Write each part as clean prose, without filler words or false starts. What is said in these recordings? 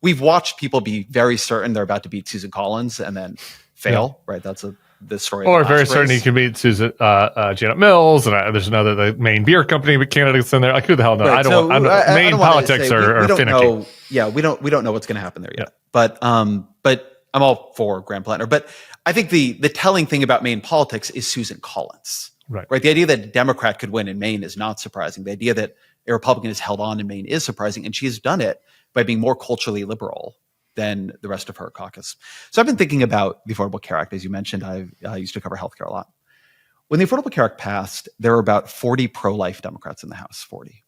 we've watched people be very certain they're about to beat Susan Collins and then fail, right? That's the story. Or of the very last certain race. he can beat Susan, Janet Mills, and there's another the main beer company candidates in there. Like who the hell knows? Right. Main politics are we don't finicky. know. Yeah, we don't know what's going to happen there yet. But I'm all for Graham Plantner. But I think the telling thing about Maine politics is Susan Collins. Right. The idea that a Democrat could win in Maine is not surprising. The idea that a Republican is held on in Maine is surprising, and she's done it by being more culturally liberal than the rest of her caucus. So I've been thinking about the Affordable Care Act. As you mentioned, I used to cover healthcare a lot. When the Affordable Care Act passed, there were about 40 pro-life Democrats in the House, 40.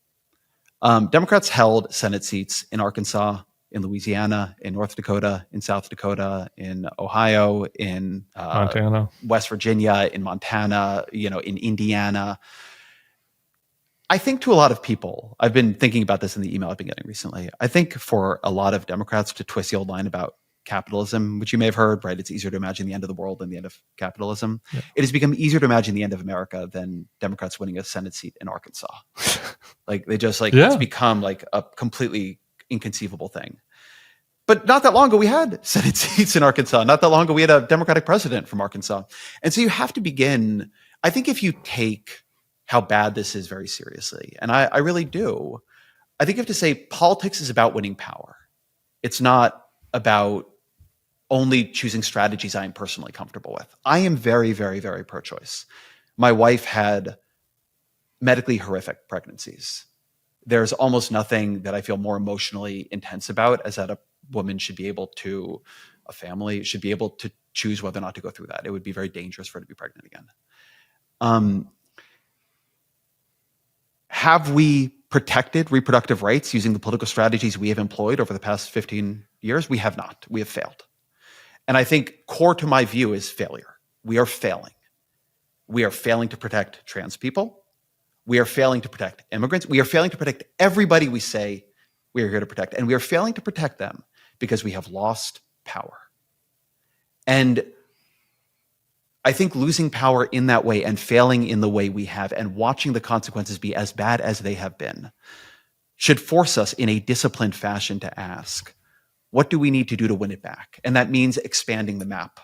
Democrats held Senate seats in Arkansas, in Louisiana, in North Dakota, in South Dakota, in Ohio, in Montana, West Virginia, in Montana, in Indiana. I think to a lot of people, I've been thinking about this in the email I've been getting recently. I think for a lot of Democrats, to twist the old line about capitalism, which you may have heard, right? It's easier to imagine the end of the world than the end of capitalism. Yeah. It has become easier to imagine the end of America than Democrats winning a Senate seat in Arkansas. It's become like a completely inconceivable thing. But not that long ago, we had Senate seats in Arkansas. Not that long ago, we had a Democratic president from Arkansas. And so you have to begin, I think if you take how bad this is very seriously, and I really do, I think you have to say politics is about winning power. It's not about only choosing strategies I am personally comfortable with. I am very, very, very pro-choice. My wife had medically horrific pregnancies. There's almost nothing that I feel more emotionally intense about as that a woman should be able to, a family should be able to choose whether or not to go through that. It would be very dangerous for her to be pregnant again. Have we protected reproductive rights using the political strategies we have employed over the past 15 years? We have not. We have failed. And I think core to my view is failure. We are failing. We are failing to protect trans people. We are failing to protect immigrants. We are failing to protect everybody we say we are here to protect. And we are failing to protect them because we have lost power. And I think losing power in that way and failing in the way we have and watching the consequences be as bad as they have been should force us in a disciplined fashion to ask, what do we need to do to win it back? And that means expanding the map